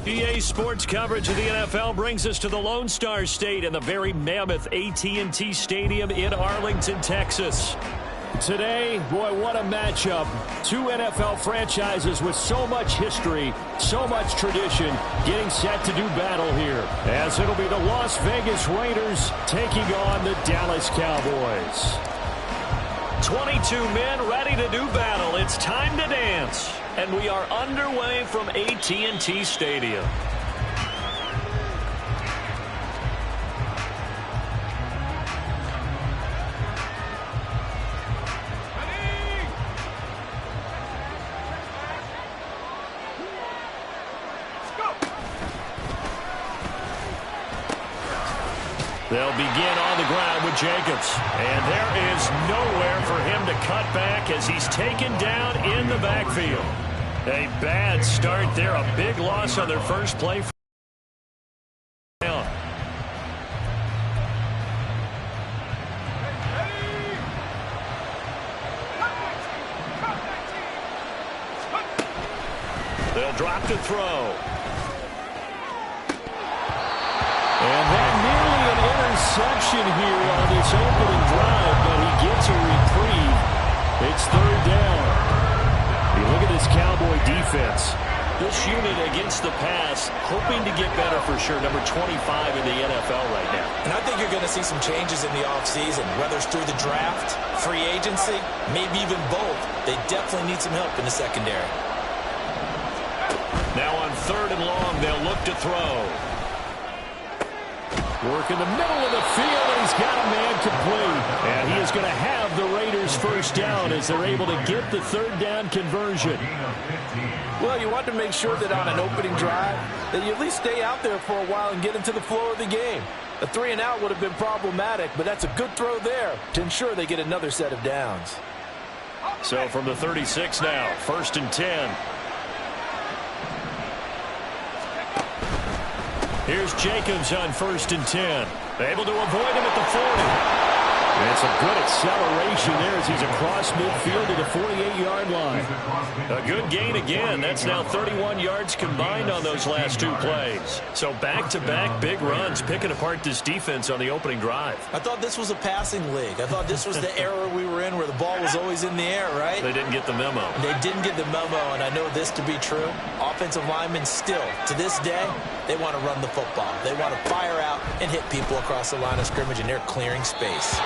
EA Sports coverage of the NFL brings us to the Lone Star State and the very mammoth AT&T Stadium in Arlington, Texas. Today, boy, what a matchup. Two NFL franchises with so much history, so much tradition, getting set to do battle here. As it'll be the Las Vegas Raiders taking on the Dallas Cowboys. 22 men ready to do battle. It's time to dance. And we are underway from AT&T Stadium. They'll begin on the ground with Jacobs. And there is nowhere for him to cut back as he's taken down in the backfield. A bad start there. A big loss on their first play. They'll drop to throw. And that nearly an interception here on this opening drive, but he gets a reprieve. It's third down. You look at this Cowboy defense. This unit against the pass, hoping to get better for sure. Number 25 in the NFL right now. And I think you're going to see some changes in the offseason, whether it's through the draft, free agency, maybe even both. They definitely need some help in the secondary. Now on third and long, they'll look to throw. Work in the middle of the field, and he's got a man complete. And he is going to have the Raiders first down as they're able to get the third down conversion. Well, you want to make sure that on an opening drive that you at least stay out there for a while and get into the flow of the game. A 3-and-out would have been problematic, but that's a good throw there to ensure they get another set of downs. So from the 36 now, 1st and 10. Here's Jacobs on 1st and 10. Able to avoid him at the 40. And it's a good acceleration there as he's across midfield to the 48-yard line. A good gain again. That's now 31 yards combined on those last two plays. So back-to-back big runs, picking apart this defense on the opening drive. I thought this was a passing league. I thought this was the era we were in where the ball was always in the air, right? They didn't get the memo. They didn't get the memo, and I know this to be true. Offensive linemen still, to this day, they want to run the football. They want to fire out and hit people across the line of scrimmage, and they're clearing space.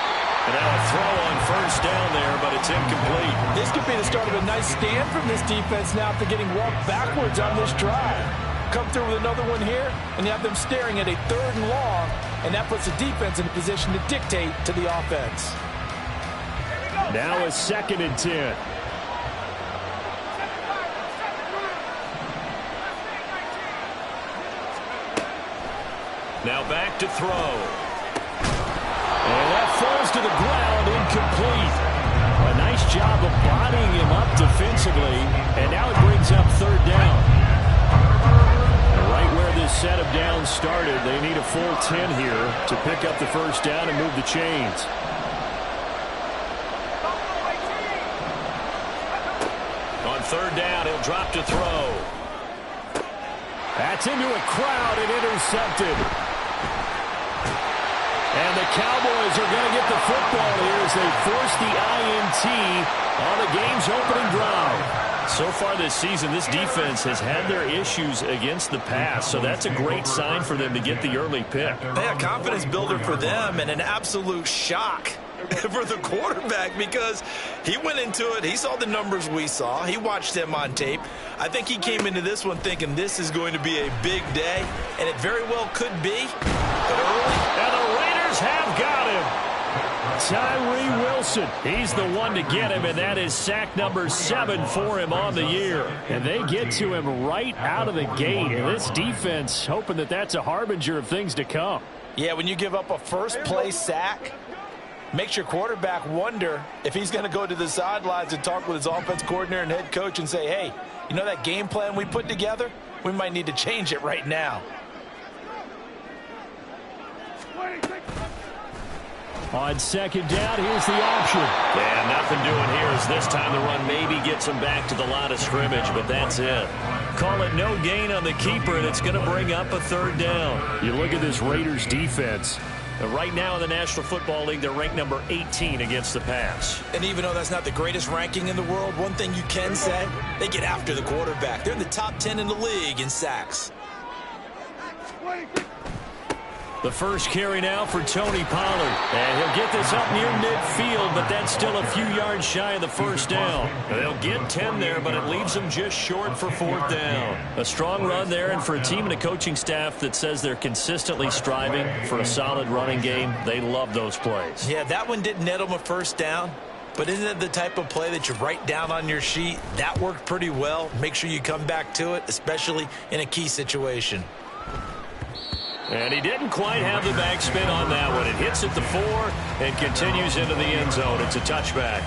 And now a throw on first down there, but it's incomplete. This could be the start of a nice stand from this defense now after getting walked backwards on this drive. Come through with another one here, and you have them staring at a 3rd and long, and that puts the defense in a position to dictate to the offense. Now a 2nd and 10. Now back to throw. And that falls to the ground, incomplete. A nice job of bodying him up defensively, and now it brings up 3rd down. Right where this set of downs started, they need a full 10 here to pick up the first down and move the chains. On 3rd down, he'll drop to throw. That's into a crowd and intercepted. And the Cowboys are going to get the football here as they force the INT on the game's opening drive. So far this season, this defense has had their issues against the pass, so that's a great sign for them to get the early pick. Yeah, confidence builder for them and an absolute shock for the quarterback because he went into it. He saw the numbers we saw. He watched them on tape. I think he came into this one thinking this is going to be a big day, and it very well could be. But early, and the Raiders have got him. Tyree Wilson, he's the one to get him, and that is sack number 7 for him on the year. And they get to him right out of the gate, and this defense hoping that that's a harbinger of things to come. Yeah, when you give up a first-play sack, makes your quarterback wonder if he's going to go to the sidelines and talk with his offense coordinator and head coach and say, hey, you know that game plan we put together? We might need to change it right now. On 2nd down, here's the option. Yeah, nothing doing here as this time the run maybe gets him back to the line of scrimmage, but that's it. call it no gain on the keeper, and it's going to bring up a third down. You look at this Raiders defense. Right now in the National Football League, they're ranked number 18 against the pass. And even though that's not the greatest ranking in the world, one thing you can say, they get after the quarterback. They're in the top 10 in the league in sacks. The first carry now for Tony Pollard. And he'll get this up near midfield, but that's still a few yards shy of the first down. They'll get 10 there, but it leaves them just short for fourth down. A strong run there, and for a team and a coaching staff that says they're consistently striving for a solid running game, they love those plays. Yeah, that one didn't net them a first down. But isn't it the type of play that you write down on your sheet? That worked pretty well. Make sure you come back to it, especially in a key situation. And he didn't quite have the backspin on that one. It hits at the 4 and continues into the end zone. It's a touchback.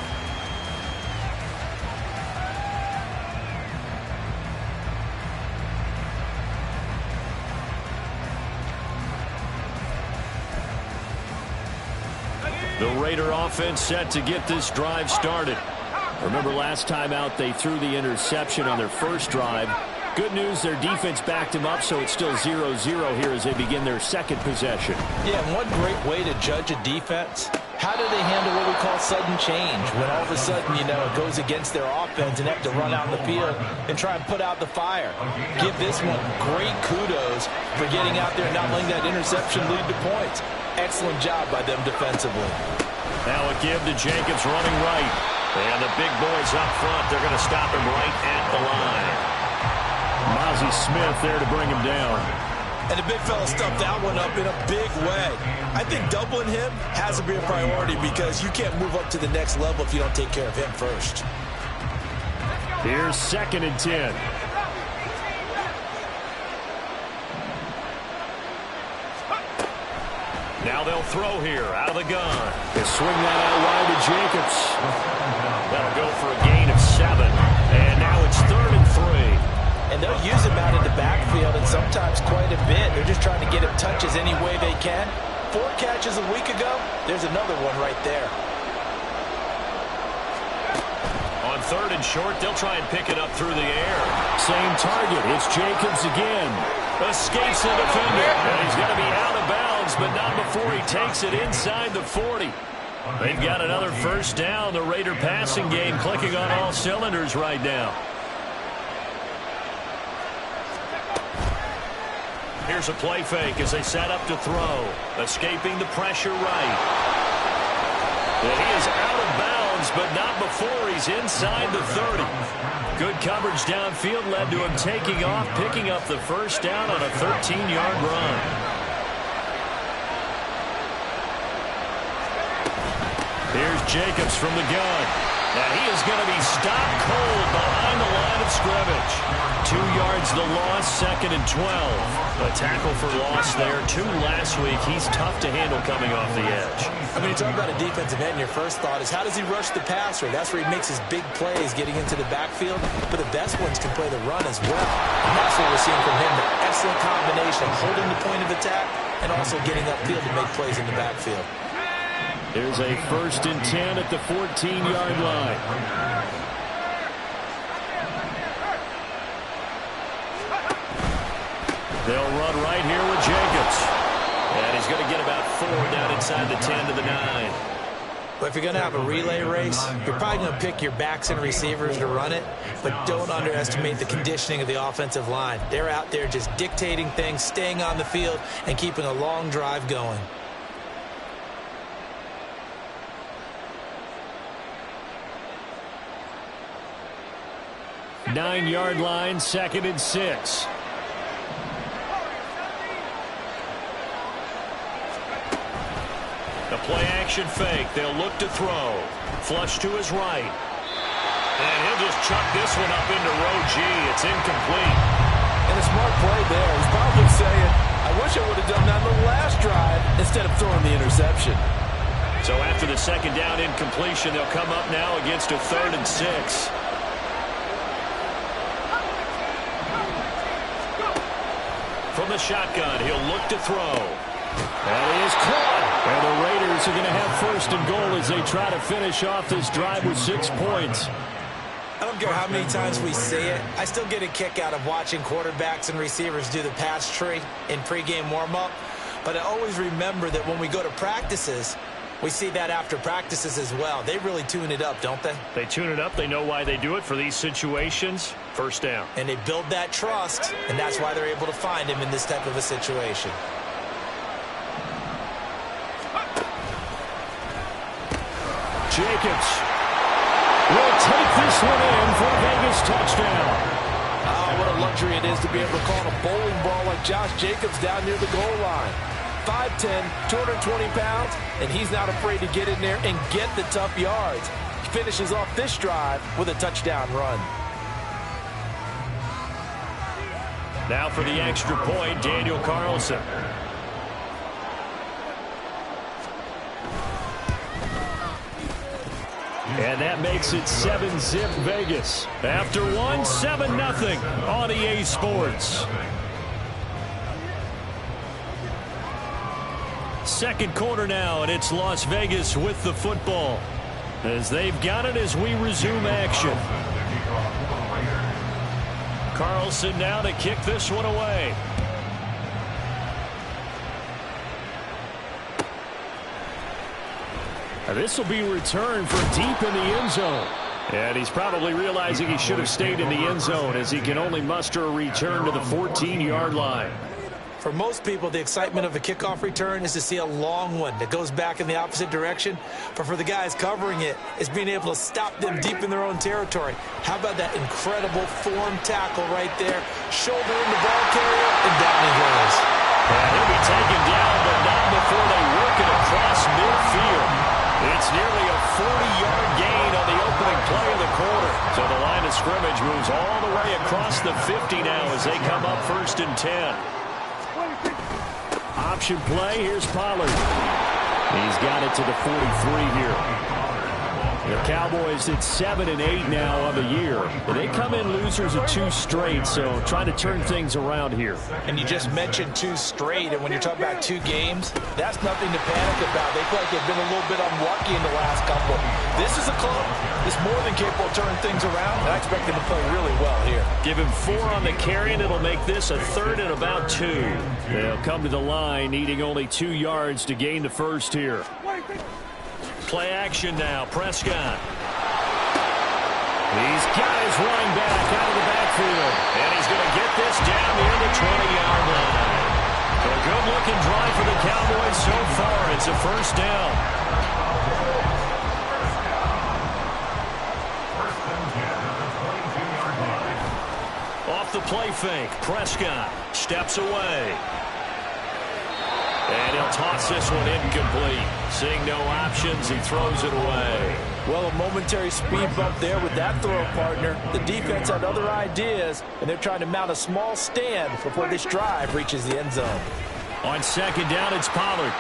The Raider offense set to get this drive started. Remember last time out they threw the interception on their first drive. Good news, their defense backed him up, so it's still 0-0 here as they begin their second possession. Yeah, and one great way to judge a defense, how do they handle what we call sudden change? When all of a sudden, you know, it goes against their offense and they have to run out in the field and try and put out the fire. Give this one great kudos for getting out there and not letting that interception lead to points. Excellent job by them defensively. Now a give to Jacobs running right. And the big boys up front, they're going to stop him right at the line. Mozzie Smith there to bring him down. And the big fella stuffed that one up in a big way. I think doubling him has to be a priority because you can't move up to the next level if you don't take care of him first. Here's 2nd and 10. Now they'll throw here out of the gun. They swing that out wide to Jacobs. That'll go for a gain of 7. And now it's 3rd and 3. And they'll use him out in the backfield and sometimes quite a bit. They're just trying to get him touches any way they can. 4 catches a week ago. There's another one right there. On 3rd and short, they'll try and pick it up through the air. Same target. It's Jacobs again. Escapes the defender. And he's going to be out of bounds, but not before he takes it inside the 40. They've got another first down. The Raider passing game clicking on all cylinders right now. Here's a play fake as they set up to throw. Escaping the pressure right. And he is out of bounds, but not before he's inside the 30. Good coverage downfield led to him taking off, picking up the first down on a 13-yard run. Here's Jacobs from the gun. And he is going to be stopped cold behind the line of scrimmage. 2 yards the loss, 2nd and 12. A tackle for loss there. 2 last week. He's tough to handle coming off the edge. I mean, you talk about a defensive end, your first thought is how does he rush the passer? That's where he makes his big plays getting into the backfield. But the best ones can play the run as well. And that's what we're seeing from him. The excellent combination of holding the point of attack and also getting upfield to make plays in the backfield. There's a 1st and 10 at the 14-yard line. They'll run right here with Jacobs. And he's going to get about 4 down inside the 10 to the 9. But if you're going to have a relay race, you're probably going to pick your backs and receivers to run it, but don't underestimate the conditioning of the offensive line. They're out there just dictating things, staying on the field, and keeping a long drive going. 9-yard line, 2nd and 6. The play action fake. They'll look to throw. Flush to his right. And he'll just chuck this one up into row G. It's incomplete. And a smart play there. He's probably saying, I wish I would have done that on the last drive instead of throwing the interception. So after the 2nd down incompletion, they'll come up now against a 3rd and 6. From the shotgun, he'll look to throw. And he is caught. And the Raiders are going to have 1st and goal as they try to finish off this drive with 6 points. I don't care how many times we say it, I still get a kick out of watching quarterbacks and receivers do the pass tree in pregame warm-up. But I always remember that when we go to practices, we see that after practices as well. They really tune it up, don't they? They tune it up. They know why they do it for these situations. First down. And they build that trust, and that's why they're able to find him in this type of a situation. Jacobs will take this one in for a Vegas touchdown. Oh, what a luxury it is to be able to call a bowling ball like Josh Jacobs down near the goal line. 5'10", 220 pounds, and he's not afraid to get in there and get the tough yards. He finishes off this drive with a touchdown run. Now for the extra point, Daniel Carlson. And that makes it 7-zip Vegas. After one, 7-0 on EA Sports. Second quarter now, and it's Las Vegas with the football. As they've got it as we resume action. Carlson now to kick this one away. This will be returned for deep in the end zone. And he's probably realizing he should have stayed in the end zone as he can only muster a return to the 14-yard line. For most people, the excitement of a kickoff return is to see a long one that goes back in the opposite direction. But for the guys covering it, it's being able to stop them deep in their own territory. How about that incredible form tackle right there? Shoulder in the ball carrier, and down he goes. And he'll be taken down, but not before they work it across midfield. It's nearly a 40-yard gain on the opening play of the quarter. So the line of scrimmage moves all the way across the 50 now as they come up 1st and 10. Option play, here's Pollard. He's got it to the 43 here. The Cowboys at 7-8 now on the year. They come in losers of 2 straight, so trying to turn things around here. And you just mentioned 2 straight, and when you're talking about 2 games, that's nothing to panic about. They feel like they've been a little bit unlucky in the last couple. This is a club that's more than capable of turning things around, and I expect them to play really well here. Give him 4 on the carry, and it'll make this a 3rd and about 2. They'll come to the line, needing only 2 yards to gain the first here. Play action now, Prescott. He's got his running back out of the backfield. And he's going to get this down near the 20-yard line. A good-looking drive for the Cowboys so far. It's a first down. Off the play fake, Prescott steps away. And he'll toss this one incomplete. Seeing no options, he throws it away. Well, a momentary speed bump there with that throw, partner. The defense had other ideas, and they're trying to mount a small stand before this drive reaches the end zone. On 2nd down, it's Pollard.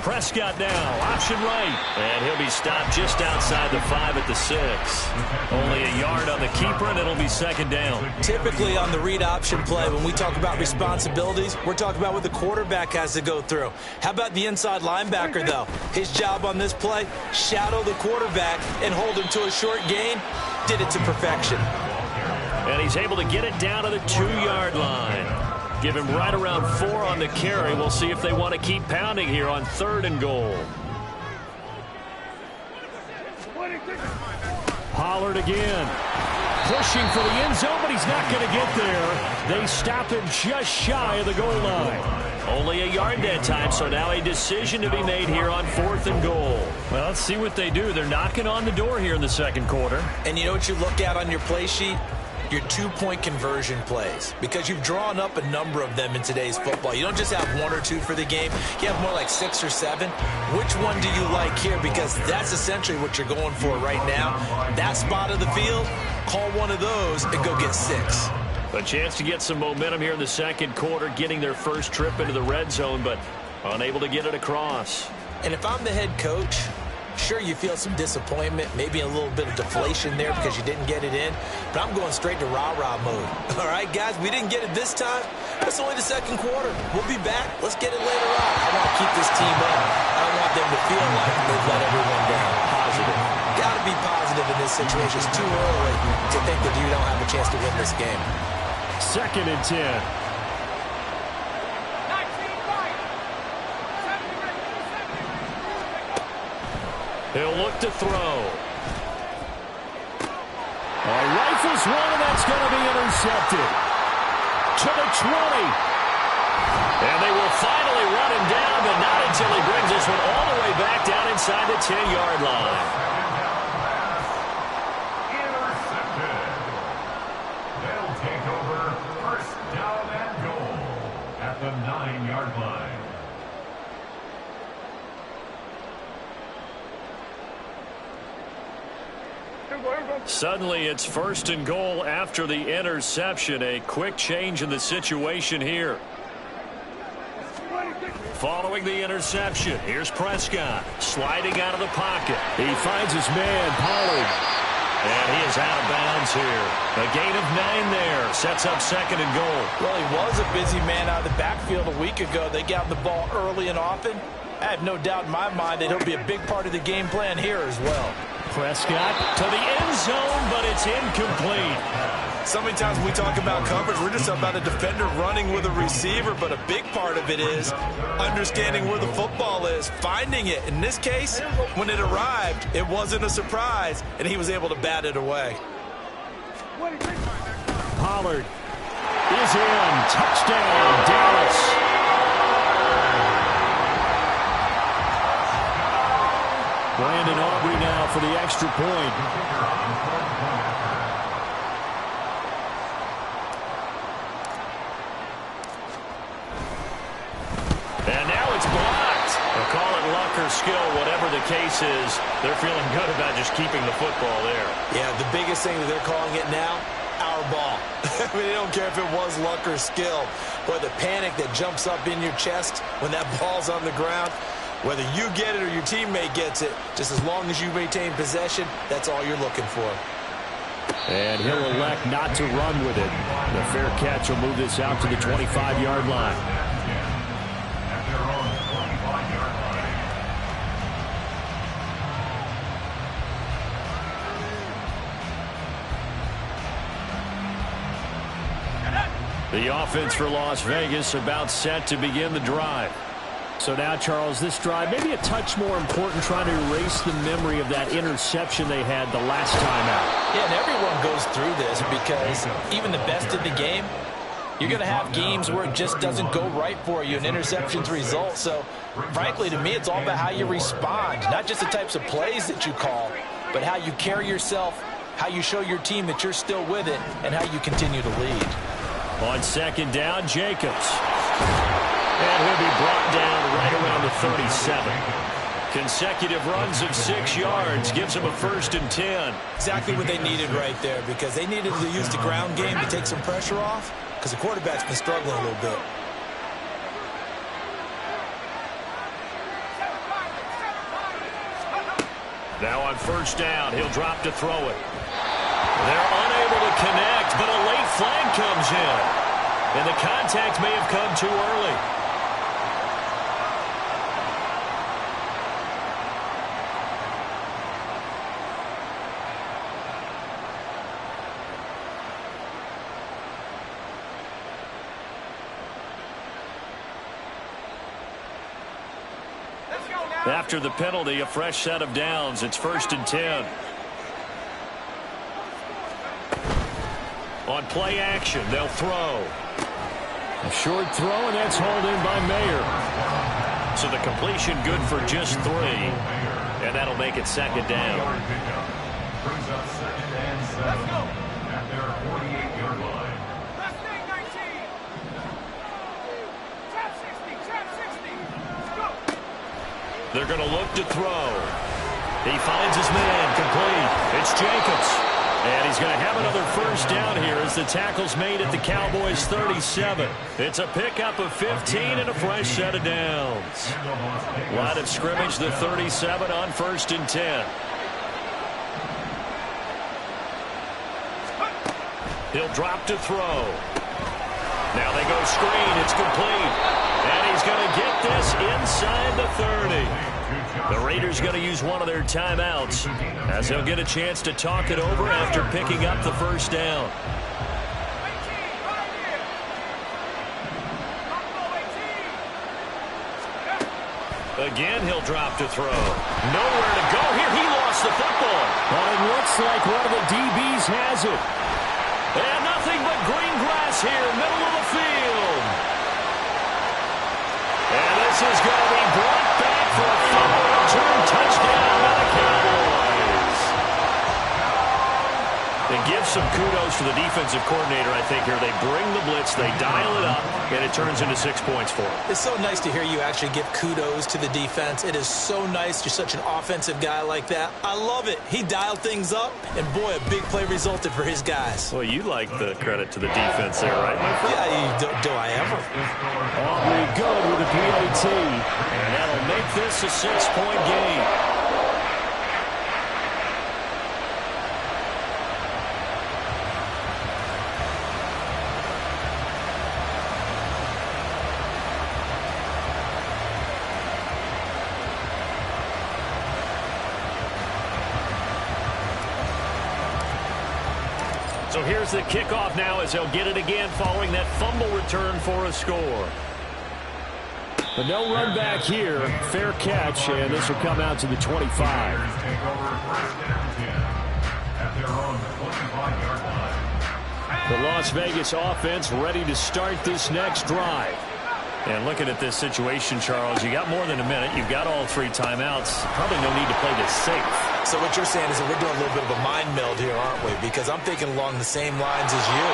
Prescott now, option right. And he'll be stopped just outside the 5 at the 6. Only a yard on the keeper, and it'll be 2nd down. Typically on the read option play, when we talk about responsibilities, we're talking about what the quarterback has to go through. How about the inside linebacker, though? His job on this play, shadow the quarterback and hold him to a short gain. Did it to perfection. And he's able to get it down to the 2-yard line. Give him right around 4 on the carry. We'll see if they want to keep pounding here on 3rd and goal. Pollard again. Pushing for the end zone, but he's not going to get there. They stop him just shy of the goal line. Only a yard that time, so now a decision to be made here on 4th and goal. Well, let's see what they do. They're knocking on the door here in the second quarter. And you know what you look at on your play sheet? Your 2-point conversion plays, because you've drawn up a number of them in today's football. You don't just have 1 or 2 for the game. You have more like 6 or 7. Which one do you like here? Because that's essentially what you're going for right now. That spot of the field, call one of those and go get 6. A chance to get some momentum here in the second quarter, getting their first trip into the red zone, but unable to get it across. And if I'm the head coach, Sure, you feel some disappointment, maybe a little bit of deflation there because you didn't get it in, but I'm going straight to rah-rah mode. All right, guys, we didn't get it this time. That's only the second quarter. We'll be back. Let's get it later on. I want to keep this team up. I don't want them to feel like they've let everyone down. Positive. Got to be positive in this situation. It's too early to think that you don't have a chance to win this game. 2nd and 10. He'll look to throw. Rifles one, and that's going to be intercepted. To the 20. And they will finally run him down, but not until he brings this one all the way back down inside the 10-yard line. Intercepted. They'll take over 1st down and goal at the 9-yard line. Suddenly it's 1st and goal after the interception. A quick change in the situation here. Following the interception, here's Prescott sliding out of the pocket. He finds his man, Pollard. And he is out of bounds here. A gain of 9 there. Sets up 2nd and goal. Well, he was a busy man out of the backfield a week ago. They got the ball early and often. I have no doubt in my mind that he'll be a big part of the game plan here as well. Prescott to the end zone, but it's incomplete. So many times when we talk about coverage, we're just about a defender running with a receiver, but a big part of it is understanding where the football is, finding it. In this case, when it arrived, it wasn't a surprise, and he was able to bat it away. Pollard is in. Touchdown, Dallas. Brandon Aubrey now for the extra point. And now it's blocked. They'll call it luck or skill, whatever the case is. They're feeling good about just keeping the football there. Yeah, the biggest thing that they're calling it now, our ball. I mean, they don't care if it was luck or skill. Boy, the panic that jumps up in your chest when that ball's on the ground, whether you get it or your teammate gets it, just as long as you maintain possession, that's all you're looking for. And he'll elect not to run with it. The fair catch will move this out to the 25-yard line. At their own 25-yard line. The offense for Las Vegas about set to begin the drive. So now, Charles, this drive maybe a touch more important, trying to erase the memory of that interception they had the last time out. Yeah, and everyone goes through this because even the best in the game, you're going to have games where it just doesn't go right for you, and interceptions result. So, frankly, to me, it's all about how you respond, not just the types of plays that you call, but how you carry yourself, how you show your team that you're still with it, and how you continue to lead. On 2nd down, Jacobs. And he'll be brought down right around the 37. Consecutive runs of 6 yards gives him a 1st and 10. Exactly what they needed right there, because they needed to use the ground game to take some pressure off, because the quarterback's been struggling a little bit. Now on 1st down, he'll drop to throw it. They're unable to connect, but a late flag comes in. And the contact may have come too early. After the penalty, a fresh set of downs. It's 1st and 10. On play action, they'll throw. A short throw, and that's hauled in by Mayer. So the completion good for just 3. And that'll make it 2nd down. Brings up 2nd and 7 at their 48-yard line. They're going to look to throw. He finds his man complete. It's Jacobs. And he's going to have another first down here as the tackle's made at the Cowboys' 37. It's a pickup of 15 and a fresh set of downs. Line of scrimmage, the 37 on 1st and 10. He'll drop to throw. Now they go screen. It's complete. And he's going to get this inside the 30. The Raiders going to use one of their timeouts as he'll get a chance to talk it over after picking up the first down. Again, he'll drop to throw. Nowhere to go here. He lost the football. But it looks like one of the DBs has it. And nothing but green grass here, middle of the field. And this is going to be brought back for a fumble return touchdown by the Cowboys. And give some kudos to the defensive coordinator, I think, here. They bring the blitz, they dial it up, and it turns into 6 points for them. It's so nice to hear you actually give kudos to the defense. It is so nice. You're such an offensive guy like that. I love it. He dialed things up, and boy, a big play resulted for his guys. Well, you like the credit to the defense there, right, my friend? Yeah, do I ever? Aubrey good with a PAT, and that'll make this a 6-point game. So here's the kickoff now as they'll get it again following that fumble return for a score. But no run back here. Fair catch, and this will come out to the 25. The Las Vegas offense ready to start this next drive. And looking at this situation, Charles, you got more than a minute. You've got all 3 timeouts. Probably no need to play this safe. So what you're saying is that we're doing a little bit of a mind meld here, aren't we? Because I'm thinking along the same lines as you.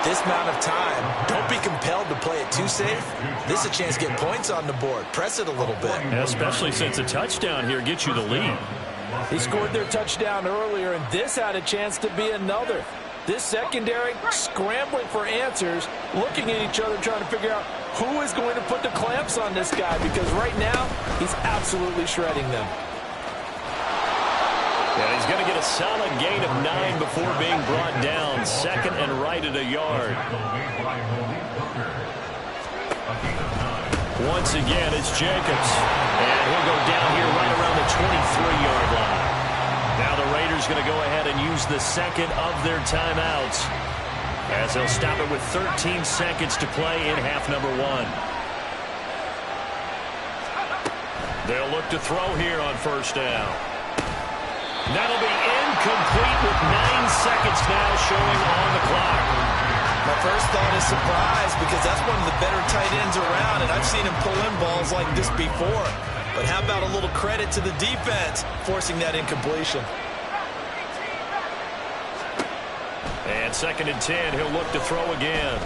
This amount of time, don't be compelled to play it too safe. This is a chance to get points on the board. Press it a little bit. Yeah, especially since a touchdown here gets you the lead. He scored their touchdown earlier, and this had a chance to be another. This secondary scrambling for answers, looking at each other, trying to figure out who is going to put the clamps on this guy, because right now he's absolutely shredding them. And he's going to get a solid gain of 9 before being brought down. 2nd and right at a yard. Once again, it's Jacobs. And he'll go down here right around the 23-yard line. Now the Raiders going to go ahead and use the 2nd of their timeouts as they'll stop it with 13 seconds to play in half number 1. They'll look to throw here on first down. That'll be incomplete with 9 seconds now showing on the clock. My first thought is surprise, because that's one of the better tight ends around, and I've seen him pull in balls like this before. But how about a little credit to the defense forcing that incompletion? And 2nd and 10, he'll look to throw again.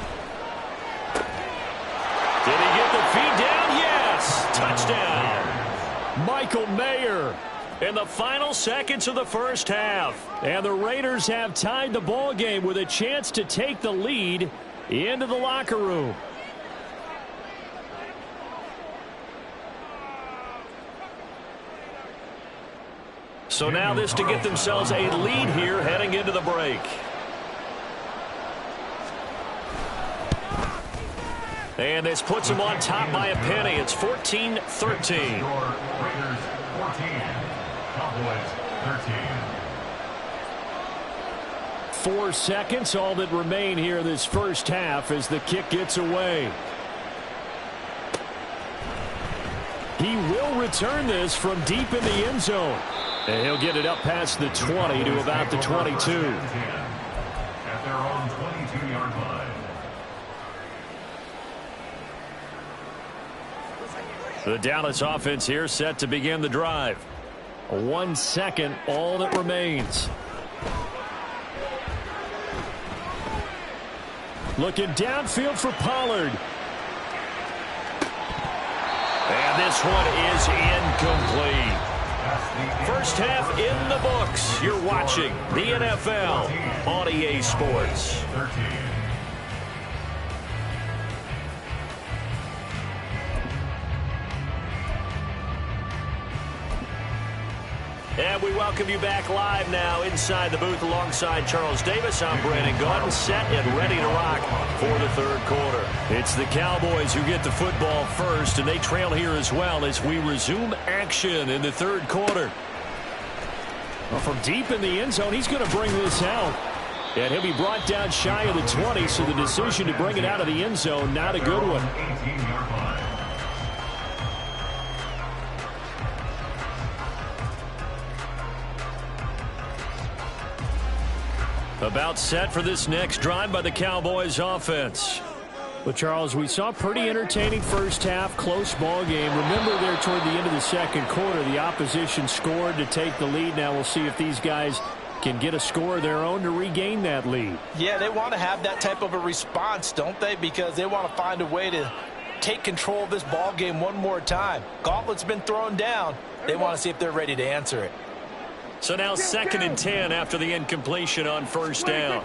Did he get the feet down? Yes! Touchdown! Michael Mayer in the final seconds of the first half. And the Raiders have tied the ball game with a chance to take the lead into the locker room. So now this to get themselves a lead here heading into the break. And this puts them on top by a penny. It's 14-13. Raiders 14, Cowboys 13. 4 seconds, all that remain here this first half as the kick gets away. He will return this from deep in the end zone. And he'll get it up past the 20 to about the 22. At their own 22-yard line. The Dallas offense here set to begin the drive. 1 second, all that remains. Looking downfield for Pollard. And this one is incomplete. First half in the books. You're watching the NFL on EA Sports. 13. And we welcome you back live now inside the booth alongside Charles Davis. I'm Brandon Gaudin, set and ready to rock for the third quarter. It's the Cowboys who get the football first, and they trail here as well as we resume action in the third quarter. Well, from deep in the end zone, he's going to bring this out. And he'll be brought down shy of the 20, so the decision to bring it out of the end zone, not a good one. 18-yard line. About set for this next drive by the Cowboys offense. Well, Charles, we saw a pretty entertaining first half, close ball game. Remember there toward the end of the second quarter, the opposition scored to take the lead. Now we'll see if these guys can get a score of their own to regain that lead. Yeah, they want to have that type of a response, don't they? Because they want to find a way to take control of this ball game one more time. Gauntlet's been thrown down. They want to see if they're ready to answer it. So now 2nd and 10 after the incompletion on first down.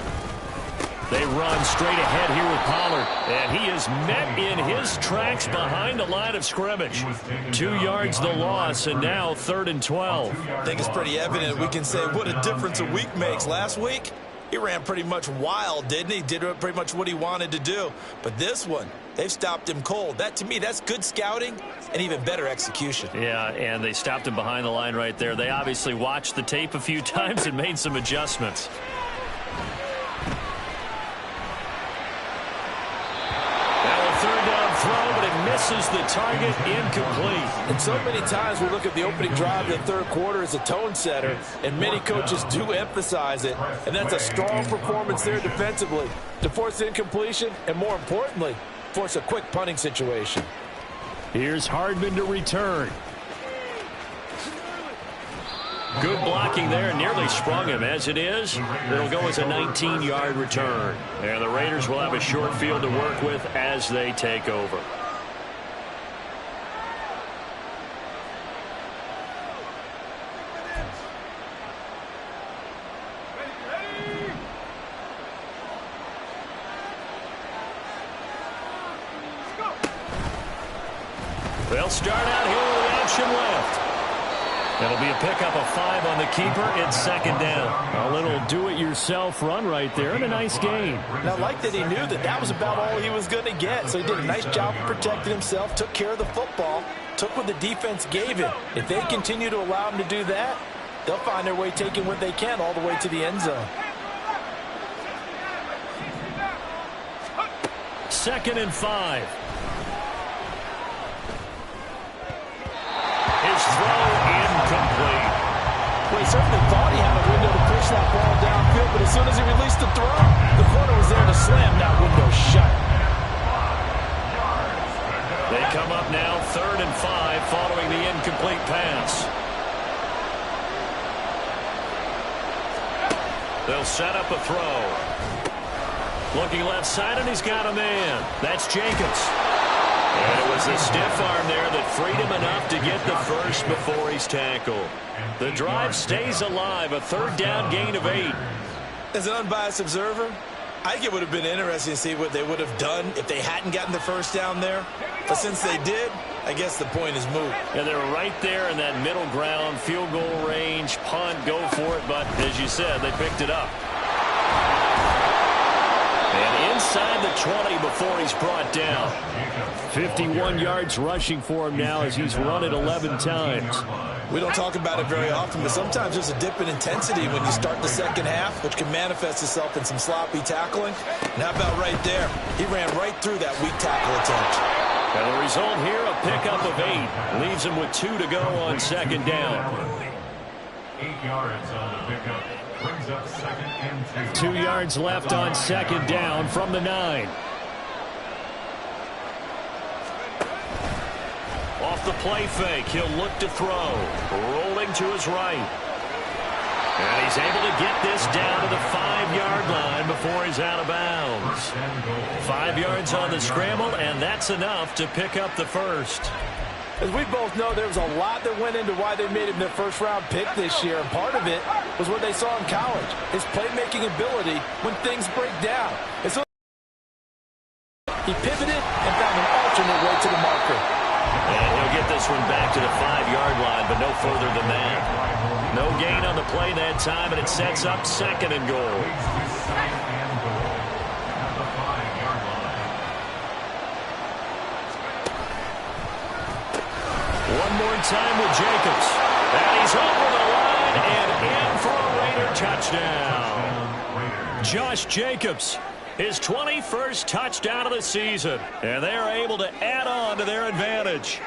They run straight ahead here with Pollard, and he is met in his tracks behind the line of scrimmage. 2 yards the loss, and now 3rd and 12. I think it's pretty evident we can say what a difference a week makes. Last week, he ran pretty much wild, didn't he? Did pretty much what he wanted to do. But this one, they've stopped him cold. That, to me, that's good scouting and even better execution. Yeah, and they stopped him behind the line right there. They obviously watched the tape a few times and made some adjustments. Throw, but it misses the target, incomplete. And so many times we look at the opening drive of the third quarter as a tone setter, and many coaches do emphasize it, and that's a strong performance there defensively to force incompletion and, more importantly, force a quick punting situation. Here's Hardman to return. Good blocking there, nearly sprung him. As it is, it'll go as a 19-yard return. And the Raiders will have a short field to work with as they take over. They'll start out here with the option left. It'll be a pickup of 5 on the keeper. It's 2nd down. A little do-it-yourself run right there and a nice gain. And I like that he knew that that was about all he was going to get. So he did a nice job of protecting himself, took care of the football, took what the defense gave him. If they continue to allow him to do that, they'll find their way taking what they can all the way to the end zone. 2nd and 5. His throw incomplete. Well, he certainly thought he had a window to push that ball downfield, but as soon as he released the throw, the corner was there to slam that window shut. They come up now 3rd and 5 following the incomplete pass. They'll set up a throw. Looking left side, and he's got a man. That's Jacobs. And it was a stiff arm there that freed him enough to get the first before he's tackled. The drive stays alive, a 3rd down gain of 8. As an unbiased observer, I think it would have been interesting to see what they would have done if they hadn't gotten the first down there. But since they did, I guess the point is moot. And they were right there in that middle ground, field goal range, punt, go for it. But as you said, they picked it up. And inside the 20 before he's brought down. 51 yards rushing for him now as he's run it 11 times. We don't talk about it very often, but sometimes there's a dip in intensity when you start the second half, which can manifest itself in some sloppy tackling. And how about right there? He ran right through that weak tackle attempt. And the result here, a pickup of 8. Leaves him with 2 to go on 2nd down. 8 yards on the pickup. Brings up 2nd and 2. 2 yards left on 2nd down from the 9. Off the play fake, he'll look to throw. Rolling to his right. And he's able to get this down to the 5-yard line before he's out of bounds. 5 yards on the scramble, and that's enough to pick up the first. As we both know, there was a lot that went into why they made him their first-round pick this year, and part of it was what they saw in college, his playmaking ability when things break down. And so he pivoted and found an alternate way to the marker. And he'll get this one back to the 5-yard line, but no further than that. No gain on the play that time, and it sets up 2nd and goal. One more time with Jacobs. And he's over the line and in for a Raider touchdown. Josh Jacobs, his 21st touchdown of the season. And they are able to add on to their advantage.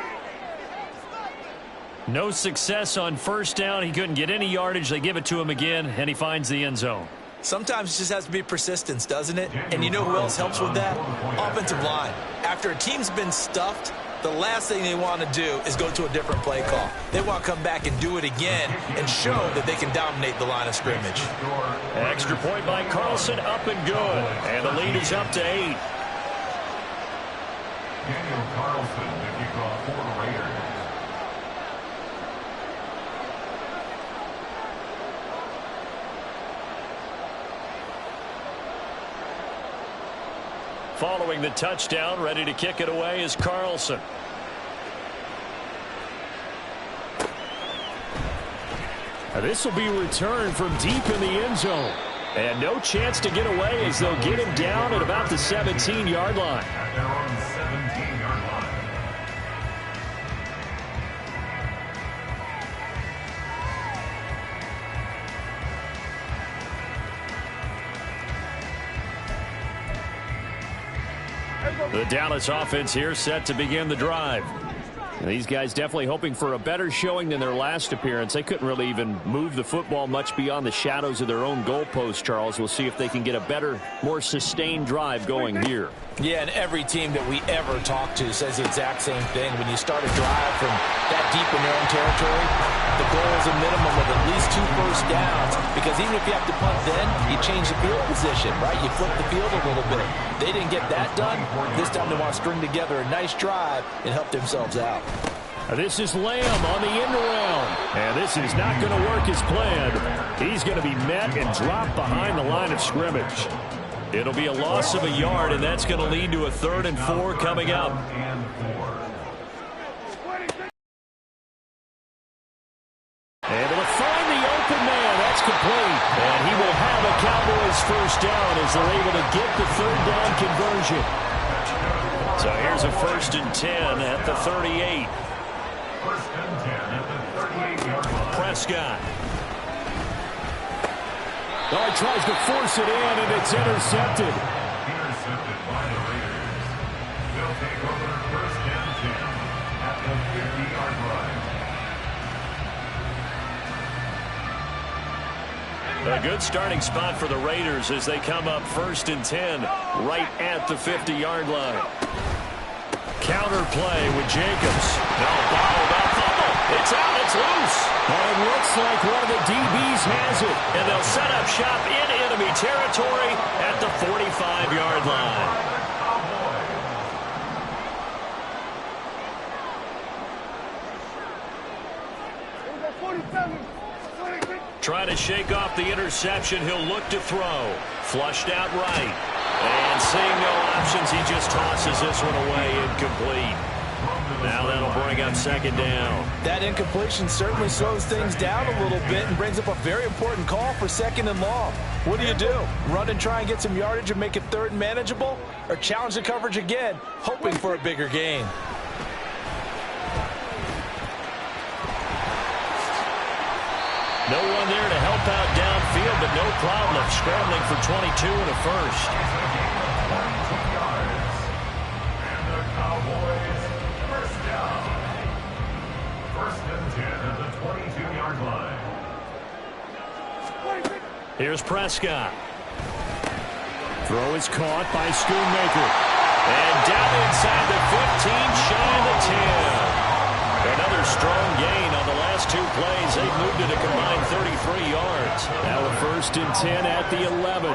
No success on first down. He couldn't get any yardage. They give it to him again, and he finds the end zone. Sometimes it just has to be persistence, doesn't it? And you know who else helps with that? Offensive line. After a team's been stuffed, the last thing they want to do is go to a different play call. They want to come back and do it again and show that they can dominate the line of scrimmage. Extra point by Carlson, up and good. And the lead is up to 8. Daniel Carlson, the kickoff for the Raiders. Following the touchdown, ready to kick it away is Carlson. This will be returned from deep in the end zone. And no chance to get away as they'll get him down at about the 17-yard line. At their own 17-yard line. The Dallas offense here set to begin the drive. And these guys definitely hoping for a better showing than their last appearance. They couldn't really even move the football much beyond the shadows of their own goalpost, Charles. We'll see if they can get a better, more sustained drive going here. Yeah, and every team that we ever talk to says the exact same thing. When you start a drive from that deep in their own territory, the goal is a minimum of at least 2 first downs, because even if you have to punt then, you change the field position, right? You flip the field a little bit. They didn't get that done. This time they want to string together a nice drive and help themselves out. This is Lamb on the end around. And this is not going to work as planned. He's going to be met and dropped behind the line of scrimmage. It'll be a loss of a yard, and that's going to lead to a 3rd and 4 coming up. Able to find the open man. That's complete. And he will have a Cowboys first down as they're able to get the 3rd down conversion. So here's a 1st and 10 at the 38. 1st and 10 at the 38-yard line. Prescott. Oh, he tries to force it in, and it's intercepted. Intercepted by the Raiders. They'll take over 1st and 10 at the 50-yard line. A good starting spot for the Raiders as they come up 1st and 10 right at the 50-yard line. Counter play with Jacobs. No, bottled up. It's out. It's loose. And it looks like one of the DBs has it. And they'll set up shop in enemy territory at the 45-yard line. Trying to shake off the interception. He'll look to throw. Flushed out right. And seeing no options, he just tosses this one away, incomplete. Now that'll bring up 2nd down. That incompletion certainly slows things down a little bit and brings up a very important call for 2nd and long. What do? Run and try and get some yardage and make it 3rd and manageable? Or challenge the coverage again, hoping for a bigger gain? No one there to help out downfield, but no problem scrambling for 22 and a 1st. And the Cowboys first down. 1st and 10 at the 22-yard line. Here's Prescott. Throw is caught by Schoonmaker. And down inside the 15, shy of the 10. Another strong gain on the last 2 plays. They've moved it a combined 33 yards. Now a 1st and 10 at the 11.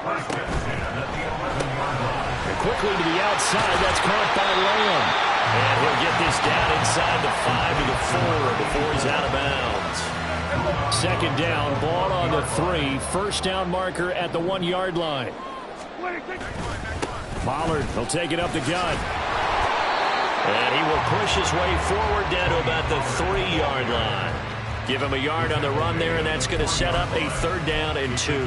1st and 10 at the 11-yard line. And quickly to the outside. That's caught by Lamb. And he'll get this down inside the 5 to the 4 before he's out of bounds. Second down, ball on the 3. First down marker at the 1-yard line. Pollard will take it up the gut. And he will push his way forward down to about the 3-yard line. Give him a yard on the run there, and that's going to set up a 3rd down and 2.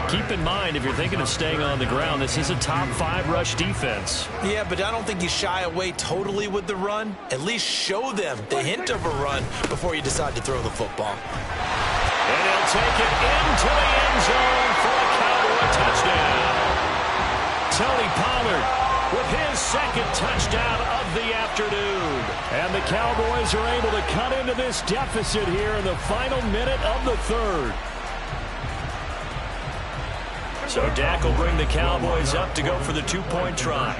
Keep in mind, if you're thinking of staying on the ground, this is a top 5 rush defense. Yeah, but I don't think you shy away totally with the run. At least show them the hint of a run before you decide to throw the football. And he'll take it into the end zone for a Cowboy touchdown. Tony Pollard with his 2nd touchdown of the afternoon. And the Cowboys are able to cut into this deficit here in the final minute of the 3rd. So Dak will bring the Cowboys up to go for the 2-point try.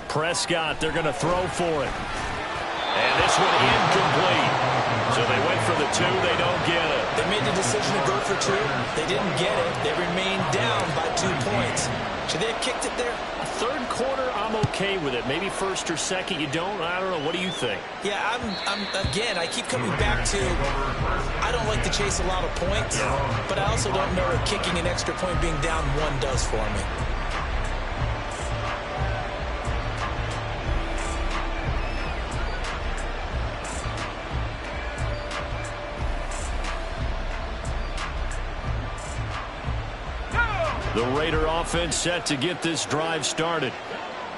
Prescott, they're going to throw for it. And this one incomplete. So they went for the 2. They don't get it. They made the decision to go for 2. They didn't get it. They remained down by 2 points. Should they have kicked it there? 3rd quarter, I'm okay with it. Maybe 1st or 2nd, you don't. I don't know. What do you think? Yeah, again, I keep coming back to I don't like to chase a lot of points, but I also don't know what kicking an extra point being down 1 does for me. The Raider offense set to get this drive started.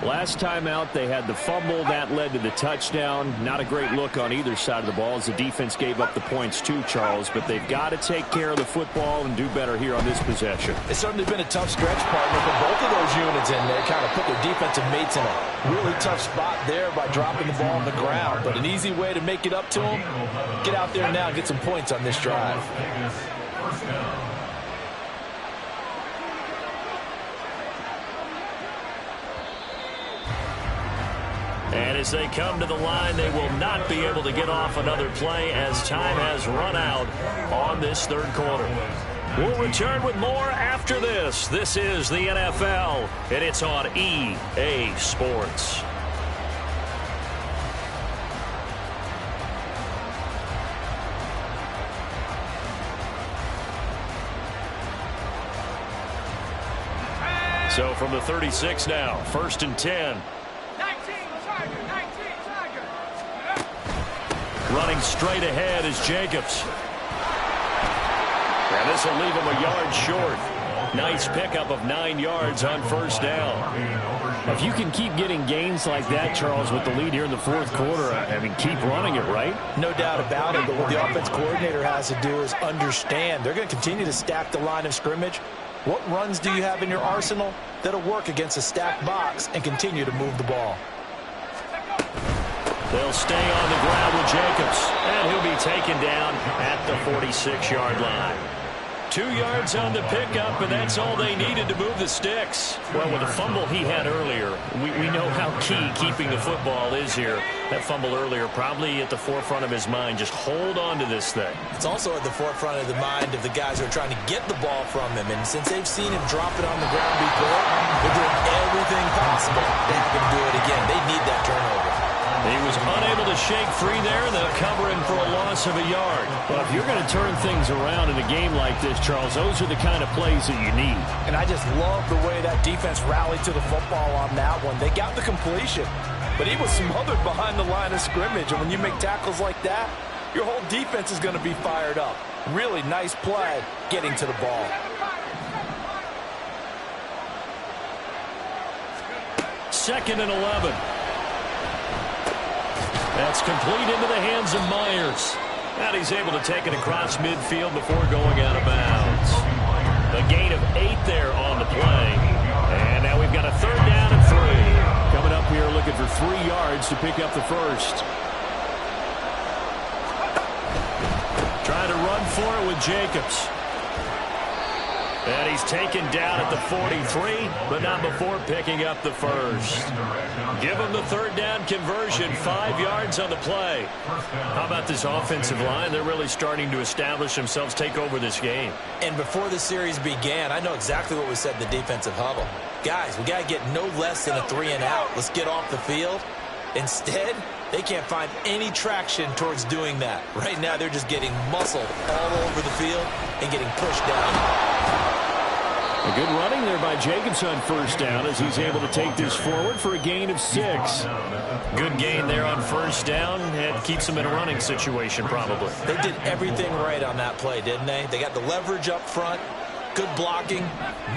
Last time out, they had the fumble. That led to the touchdown. Not a great look on either side of the ball as the defense gave up the points too, Charles. But they've got to take care of the football and do better here on this possession. It's certainly been a tough stretch, partner, for both of those units in there. Kind of put their defensive mates in a really tough spot there by dropping the ball on the ground. But an easy way to make it up to them, get out there now and get some points on this drive. And as they come to the line, they will not be able to get off another play as time has run out on this 3rd quarter. We'll return with more after this. This is the NFL, and it's on EA Sports. So from the 36 now, 1st and 10. Running straight ahead is Jacobs. And this will leave him a yard short. Nice pickup of 9 yards on 1st down. If you can keep getting gains like that, Charles, with the lead here in the 4th quarter, I mean, keep running it, right? No doubt about it, but what the offense coordinator has to do is understand. They're going to continue to stack the line of scrimmage. What runs do you have in your arsenal that'll work against a stacked box and continue to move the ball? They'll stay on the ground with Jacobs, and he'll be taken down at the 46-yard line. 2 yards on the pickup, and that's all they needed to move the sticks. Well, with the fumble he had earlier, we know how key keeping the football is here. That fumble earlier probably at the forefront of his mind. Just hold on to this thing. It's also at the forefront of the mind of the guys who are trying to get the ball from him. And since they've seen him drop it on the ground before, they're doing everything possible to have him do it again. They need that turnover. He was unable to shake free there, and they'll cover him for a loss of a yard. But if you're going to turn things around in a game like this, Charles, those are the kind of plays that you need. And I just love the way that defense rallied to the football on that one. They got the completion, but he was smothered behind the line of scrimmage. And when you make tackles like that, your whole defense is going to be fired up. Really nice play getting to the ball. Second and 11. That's complete into the hands of Myers. And he's able to take it across midfield before going out of bounds. A gain of 8 there on the play. And now we've got a 3rd down and 3. Coming up here looking for 3 yards to pick up the first. Trying to run for it with Jacobs. And he's taken down at the 43, but not before picking up the first. Give him the third down conversion, 5 yards on the play. How about this offensive line? They're really starting to establish themselves, take over this game. And before the series began, I know exactly what we said in the defensive huddle. Guys, we got to get no less than a 3-and-out. Let's get off the field. Instead, they can't find any traction towards doing that. Right now, they're just getting muscled all over the field and getting pushed down. A good running there by Jacobs on first down as he's able to take this forward for a gain of 6. Good gain there on first down. It keeps them in a running situation probably. They did everything right on that play, didn't they? They got the leverage up front, good blocking,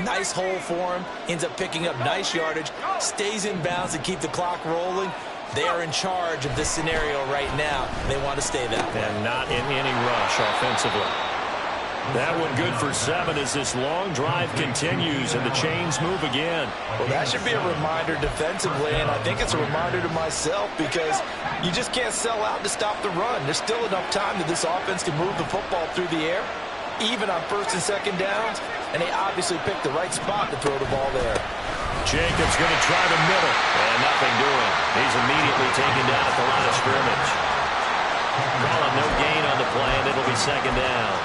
nice hole for him, ends up picking up nice yardage, stays in bounds to keep the clock rolling. They are in charge of this scenario right now. They want to stay that way. And not in any rush offensively. That one good for 7 as this long drive continues and the chains move again. Well, that should be a reminder defensively, and I think it's a reminder to myself because you just can't sell out to stop the run. There's still enough time that this offense can move the football through the air, even on first and second downs, and they obviously picked the right spot to throw the ball there. Jacobs going to try the middle, and nothing doing. He's immediately taken down at the line of scrimmage. Calling no gain on the play, and it'll be second down.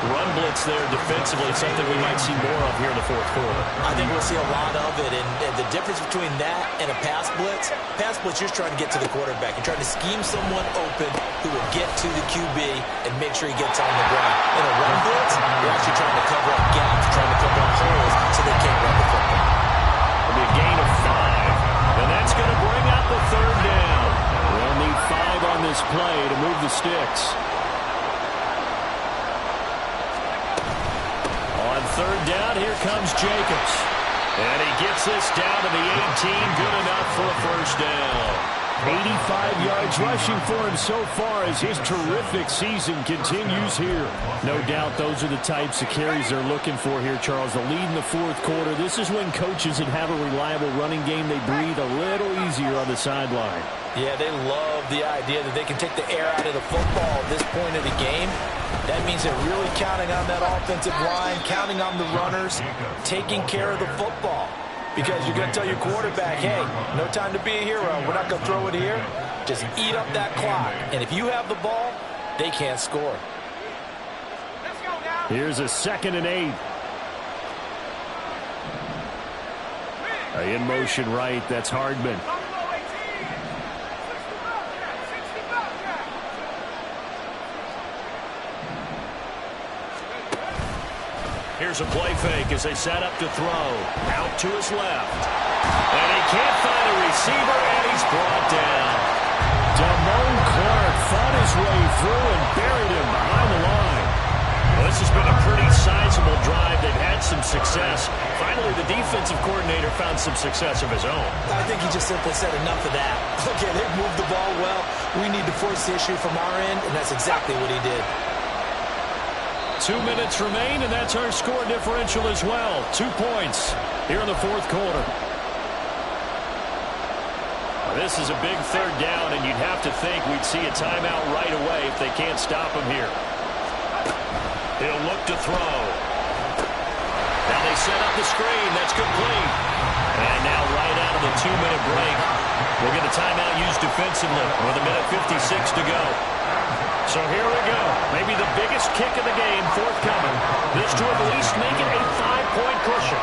Run blitz there defensively, something we might see more of here in the fourth quarter. I think we'll see a lot of it, and the difference between that and a pass blitz, you're just trying to get to the quarterback. You're trying to scheme someone open who will get to the QB and make sure he gets on the ground. In a run blitz, you're actually trying to cover up gaps, trying to cover up holes so they can't run the football. It'll be a gain of 5, and that's going to bring out the third down. They'll need 5 on this play to move the sticks. On third down, here comes Jacobs. And he gets this down to the 18, good enough for a first down. 85 yards rushing for him so far as his terrific season continues here. No doubt those are the types of carries they're looking for here, Charles. The lead in the fourth quarter. This is when coaches that have a reliable running game, they breathe a little easier on the sideline. Yeah, they love the idea that they can take the air out of the football at this point of the game. That means they're really counting on that offensive line, counting on the runners, taking care of the football. Because you're going to tell your quarterback, hey, no time to be a hero. We're not going to throw it here. Just eat up that clock. And if you have the ball, they can't score. Here's a 2nd and 8. In motion right, that's Hardman. Here's a play fake as they set up to throw. Out to his left. And he can't find a receiver, and he's brought down. Damone Clark fought his way through and buried him behind the line. Well, this has been a pretty sizable drive. They've had some success. Finally, the defensive coordinator found some success of his own. I think he just simply said enough of that. Okay, they've moved the ball well. We need to force the issue from our end, and that's exactly what he did. 2 minutes remain, and that's our score differential as well. 2 points here in the fourth quarter. This is a big third down, and you'd have to think we'd see a timeout right away if they can't stop him here. He'll look to throw. Now they set up the screen. That's complete. And now right out of the 2-minute break, we'll get a timeout used defensively with 1:56 to go. So here we go. Maybe the biggest kick of the game forthcoming. This to at least make it a 5-point cushion.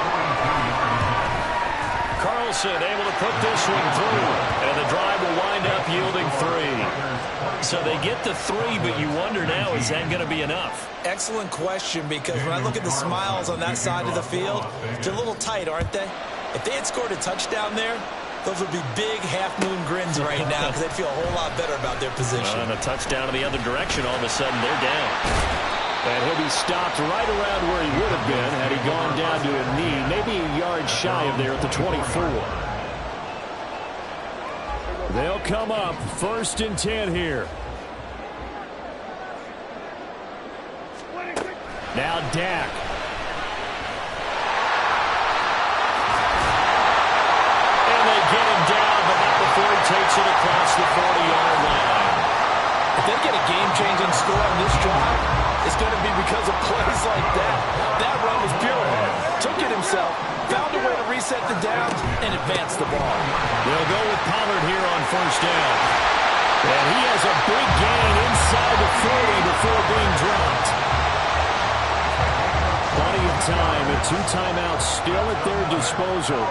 Carlson able to put this one through. And the drive will wind up yielding 3. So they get the 3, but you wonder now, is that going to be enough? Excellent question, because when I look at the smiles on that side of the field, they're a little tight, aren't they? If they had scored a touchdown there, those would be big half-moon grins right now because they'd feel a whole lot better about their position. And a touchdown in the other direction, all of a sudden they're down. And he'll be stopped right around where he would have been had he gone down to a knee, maybe a yard shy of there at the 24. They'll come up 1st and 10 here. Now Dak. Get him down, but not before he takes it across the 40-yard line. If they get a game-changing score on this drive, it's going to be because of plays like that. That run was pure himself, found a way to reset the downs, and advance the ball. They'll go with Pollard here on first down. And he has a big gain inside the 40 before being dropped. Plenty of time, and 2 timeouts still at their disposal.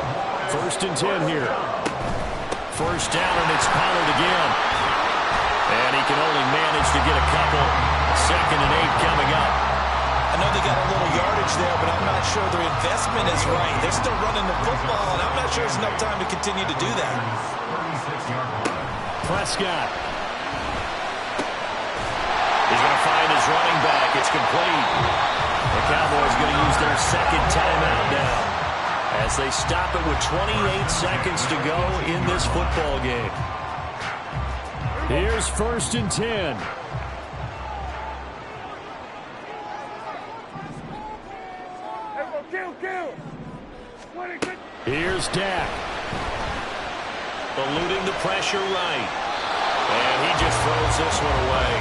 1st and 10 here. First down, and it's Pollard again. And he can only manage to get a couple. 2nd and 8 coming up. I know they got a little yardage there, but I'm not sure their investment is right. They're still running the football, and I'm not sure there's enough time to continue to do that. Prescott. He's going to find his running back. It's complete. The Cowboys going to use their 2nd timeout now as they stop it with 28 seconds to go in this football game. Here's 1st and 10. Here's Dak. Eluding the pressure right. And he just throws this one away.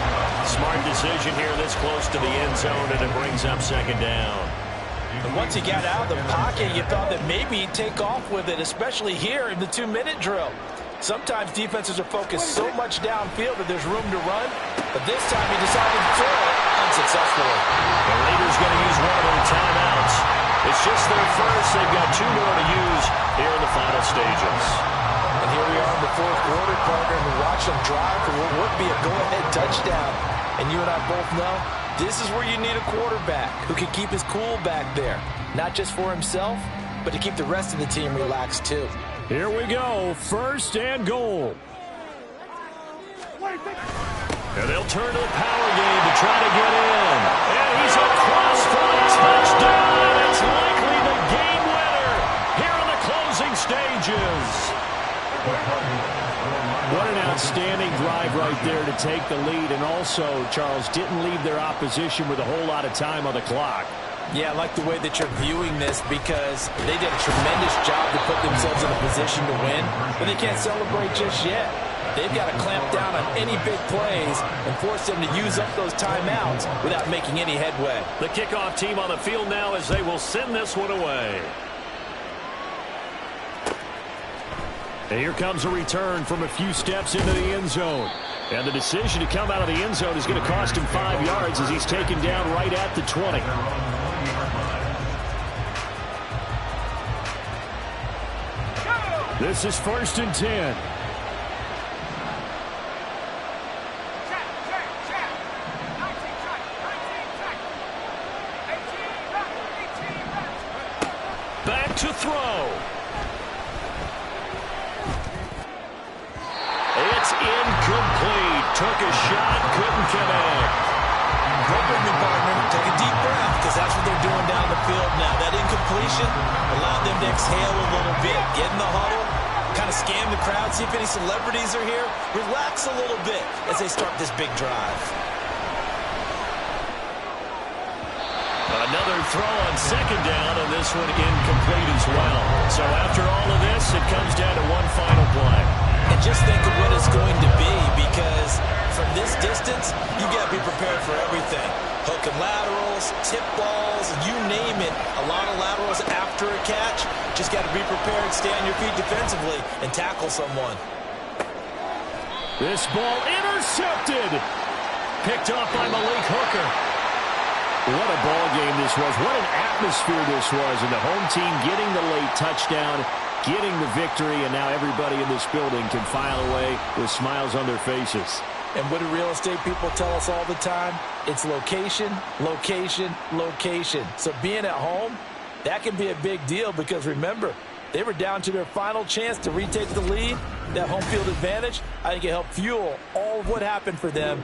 Smart decision here this close to the end zone, and it brings up 2nd down. And once he got out of the pocket, you thought that maybe he'd take off with it, especially here in the 2-minute drill. Sometimes defenses are focused so much downfield that there's room to run, but this time he decided to throw it unsuccessfully. The Raiders going to use one of their timeouts. It's just their first. They've got 2 more to use here in the final stages. And here we are in the 4th quarter, partner, and we watch them drive for what would be a go-ahead touchdown. And you and I both know this is where you need a quarterback who can keep his cool back there, not just for himself, but to keep the rest of the team relaxed too. Here we go, 1st and goal. And they'll turn to the power game to try to get in. And he's across for a touchdown, and it's likely the game winner here in the closing stages. What an outstanding drive right there to take the lead, and also, Charles, didn't leave their opposition with a whole lot of time on the clock. Yeah, I like the way that you're viewing this because they did a tremendous job to put themselves in a position to win, but they can't celebrate just yet. They've got to clamp down on any big plays and force them to use up those timeouts without making any headway. The kickoff team on the field now as they will send this one away. And here comes a return from a few steps into the end zone. And the decision to come out of the end zone is going to cost him 5 yards as he's taken down right at the 20. This is 1st and 10. Back to throw. It's incomplete. Took a shot, couldn't connect. Don't bring me, partner. Take a deep breath, because that's what they're doing down the field now. That incompletion allowed them to exhale a little bit. Get in the huddle, kind of scan the crowd, see if any celebrities are here. Relax a little bit as they start this big drive. Another throw on 2nd down, and this one incomplete as well. So after all of this, it comes down to one final play. And just think of what it's going to be, because from this distance, you got to be prepared for everything. Hook and laterals, tip balls, you name it. A lot of laterals after a catch. Just got to be prepared, stay on your feet defensively, and tackle someone. This ball intercepted. Picked off by Malik Hooker. What a ball game this was. What an atmosphere this was. And the home team getting the late touchdown, getting the victory, and now everybody in this building can file away with smiles on their faces. And what do real estate people tell us all the time? It's location, location, location. So being at home, that can be a big deal because remember, they were down to their final chance to retake the lead. That home field advantage, I think it helped fuel all of what happened for them